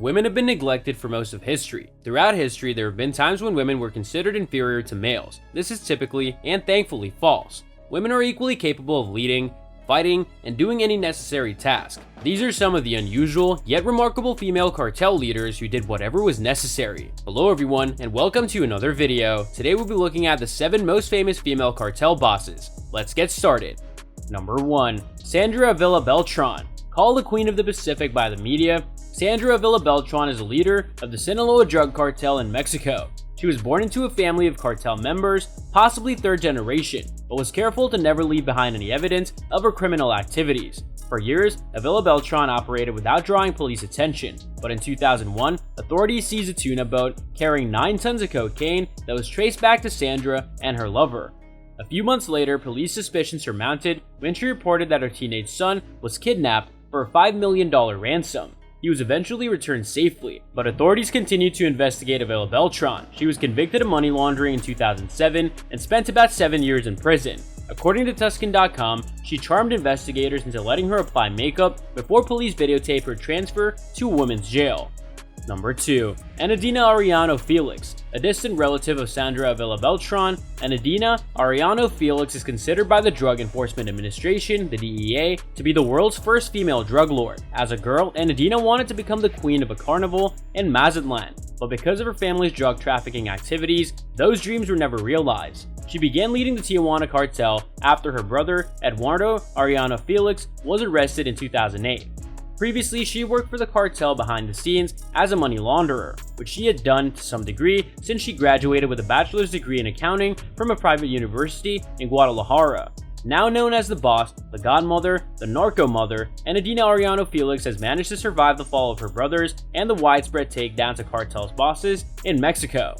Women have been neglected for most of history. Throughout history, there have been times when women were considered inferior to males. This is typically, and thankfully, false. Women are equally capable of leading, fighting, and doing any necessary task. These are some of the unusual, yet remarkable female cartel leaders who did whatever was necessary. Hello everyone, and welcome to another video. Today we'll be looking at the 7 most famous female cartel bosses. Let's get started. Number 1. Sandra Avila Beltran. Called the Queen of the Pacific by the media, Sandra Avila Beltran is a leader of the Sinaloa drug cartel in Mexico. She was born into a family of cartel members, possibly third generation, but was careful to never leave behind any evidence of her criminal activities. For years, Avila Beltran operated without drawing police attention, but in 2001, authorities seized a tuna boat carrying 9 tons of cocaine that was traced back to Sandra and her lover. A few months later, police suspicions were mounted when she reported that her teenage son was kidnapped for a $5 million ransom. He was eventually returned safely, but authorities continued to investigate Avila Beltran. She was convicted of money laundering in 2007 and spent about 7 years in prison. According to Tuscan.com, she charmed investigators into letting her apply makeup before police videotaped her transfer to a women's jail. Number 2. Enedina Arellano Felix. A distant relative of Sandra Avila Beltran, Enedina Arellano Felix is considered by the Drug Enforcement Administration, the DEA, to be the world's first female drug lord. As a girl, Enedina wanted to become the queen of a carnival in Mazatlan, but because of her family's drug trafficking activities, those dreams were never realized. She began leading the Tijuana cartel after her brother, Eduardo Arellano Felix, was arrested in 2008. Previously, she worked for the cartel behind the scenes as a money launderer, which she had done to some degree since she graduated with a bachelor's degree in accounting from a private university in Guadalajara. Now known as the boss, the godmother, the narco mother, Enedina Arellano Felix has managed to survive the fall of her brothers and the widespread takedowns of cartel's bosses in Mexico.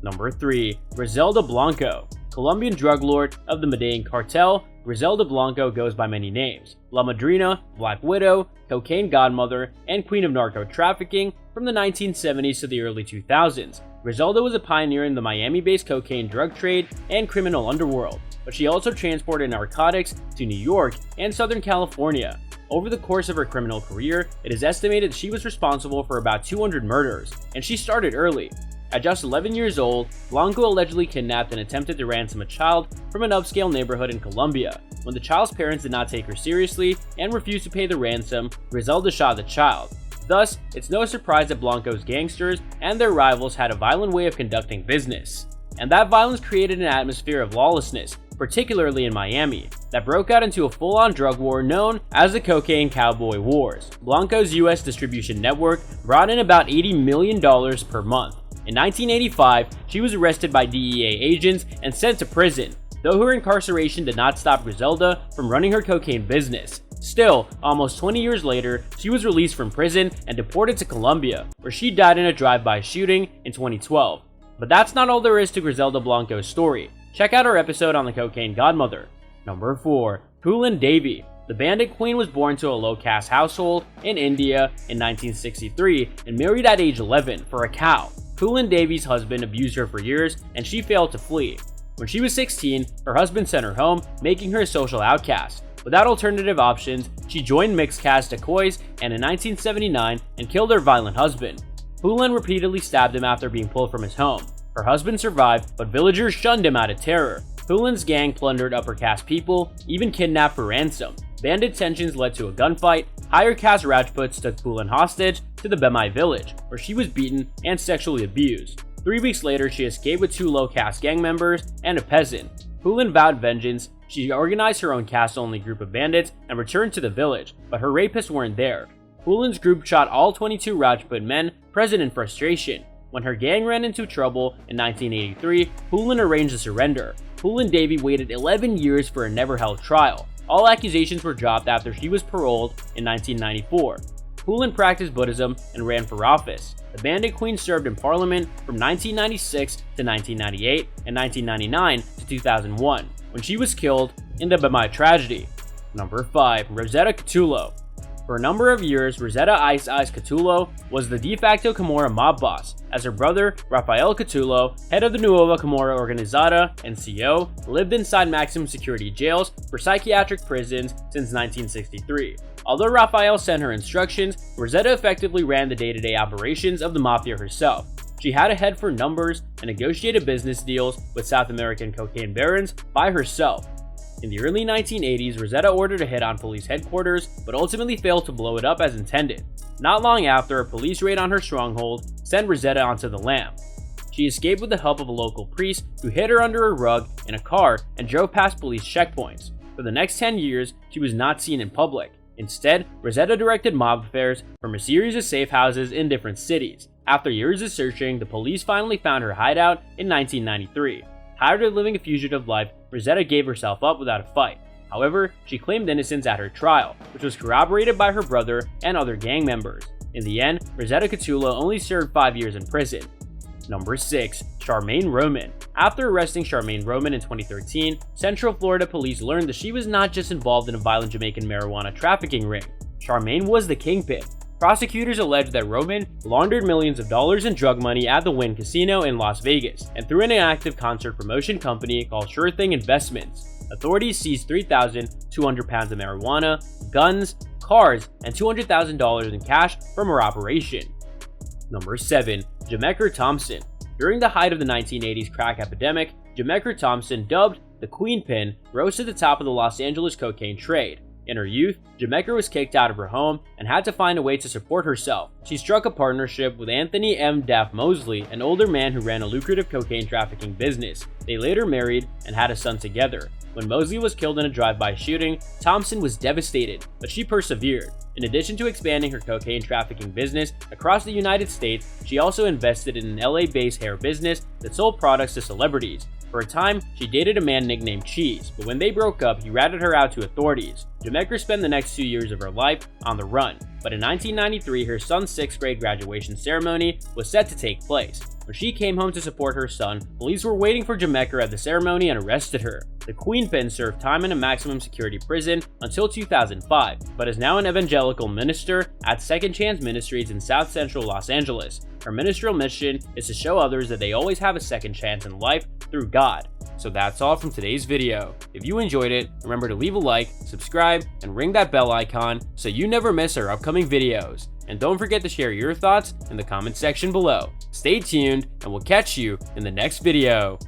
Number 3. Griselda Blanco. Colombian drug lord of the Medellin cartel, Griselda Blanco goes by many names: La Madrina, Black Widow, Cocaine Godmother, and Queen of Narco Trafficking from the 1970s to the early 2000s. Griselda was a pioneer in the Miami-based cocaine drug trade and criminal underworld, but she also transported narcotics to New York and Southern California. Over the course of her criminal career, it is estimated that she was responsible for about 200 murders, and she started early. At just 11 years old, Blanco allegedly kidnapped and attempted to ransom a child from an upscale neighborhood in Colombia. When the child's parents did not take her seriously and refused to pay the ransom, Griselda shot the child. Thus, it's no surprise that Blanco's gangsters and their rivals had a violent way of conducting business. And that violence created an atmosphere of lawlessness, particularly in Miami, that broke out into a full-on drug war known as the Cocaine Cowboy Wars. Blanco's US distribution network brought in about $80 million per month. In 1985, she was arrested by DEA agents and sent to prison, though her incarceration did not stop Griselda from running her cocaine business. Still, almost 20 years later, she was released from prison and deported to Colombia, where she died in a drive-by shooting in 2012. But that's not all there is to Griselda Blanco's story. Check out our episode on the Cocaine Godmother. Number 4. Phoolan Devi. The Bandit Queen was born to a low-caste household in India in 1963 and married at age 11 for a cow. Phoolan Devi's husband abused her for years, and she failed to flee. When she was 16, her husband sent her home, making her a social outcast. Without alternative options, she joined mixed-caste dacoits and in 1979 and killed her violent husband. Phoolan repeatedly stabbed him after being pulled from his home. Her husband survived, but villagers shunned him out of terror. Phoolan's gang plundered upper-caste people, even kidnapped for ransom. Bandit tensions led to a gunfight. Higher-caste Rajputs took Phoolan hostage to the Bemai village, where she was beaten and sexually abused. 3 weeks later, she escaped with 2 low-caste gang members and a peasant. Phoolan vowed vengeance. She organized her own caste-only group of bandits and returned to the village, but her rapists weren't there. Phoolan's group shot all 22 Rajput men, present in frustration. When her gang ran into trouble in 1983, Phoolan arranged a surrender. Phoolan Devi waited 11 years for a never-held trial. All accusations were dropped after she was paroled in 1994. Phoolan practiced Buddhism and ran for office. The Bandit Queen served in Parliament from 1996 to 1998 and 1999 to 2001, when she was killed in the Bemai tragedy. Number 5. Rosetta Catulo. For a number of years, Rosetta Ice Ice Catulo was the de facto Camorra mob boss, as her brother, Rafael Catulo, head of the Nuova Camorra Organizada, NCO, lived inside maximum security jails for psychiatric prisons since 1963. Although Rafael sent her instructions, Rosetta effectively ran the day-to-day operations of the mafia herself. She had a head for numbers and negotiated business deals with South American cocaine barons by herself. In the early 1980s, Rosetta ordered a hit on police headquarters, but ultimately failed to blow it up as intended. Not long after, a police raid on her stronghold sent Rosetta onto the lam. She escaped with the help of a local priest who hid her under a rug in a car and drove past police checkpoints. For the next 10 years, she was not seen in public. Instead, Rosetta directed mob affairs from a series of safe houses in different cities. After years of searching, the police finally found her hideout in 1993. Tired of living a fugitive life, Rosetta gave herself up without a fight. However, she claimed innocence at her trial, which was corroborated by her brother and other gang members. In the end, Rosetta Catulo only served 5 years in prison. Number 6. Charmaine Roman. After arresting Charmaine Roman in 2013, Central Florida police learned that she was not just involved in a violent Jamaican marijuana trafficking ring. Charmaine was the kingpin. Prosecutors alleged that Roman laundered millions of dollars in drug money at the Wynn Casino in Las Vegas and through an inactive concert promotion company called Sure Thing Investments. Authorities seized 3,200 pounds of marijuana, guns, cars, and $200,000 in cash from her operation. Number 7. Jamecker Thompson. During the height of the 1980s crack epidemic, Jamecker Thompson, dubbed the Queenpin, rose to the top of the Los Angeles cocaine trade. In her youth, Jamecker was kicked out of her home and had to find a way to support herself. She struck a partnership with Anthony M. Daff Mosley, an older man who ran a lucrative cocaine trafficking business. They later married and had a son together. When Mosley was killed in a drive-by shooting, Thompson was devastated, but she persevered. In addition to expanding her cocaine trafficking business across the United States, she also invested in an LA-based hair business that sold products to celebrities. For a time, she dated a man nicknamed Cheese, but when they broke up, he ratted her out to authorities. Jamecker spent the next 2 years of her life on the run, but in 1993, her son's 6th grade graduation ceremony was set to take place. When she came home to support her son, police were waiting for Jamecker at the ceremony and arrested her. The Queenpin served time in a maximum security prison until 2005, but is now an evangelical minister at Second Chance Ministries in South Central Los Angeles. Her ministerial mission is to show others that they always have a second chance in life through God. So that's all from today's video. If you enjoyed it, remember to leave a like, subscribe, and ring that bell icon so you never miss our upcoming videos. And don't forget to share your thoughts in the comment section below. Stay tuned, and we'll catch you in the next video.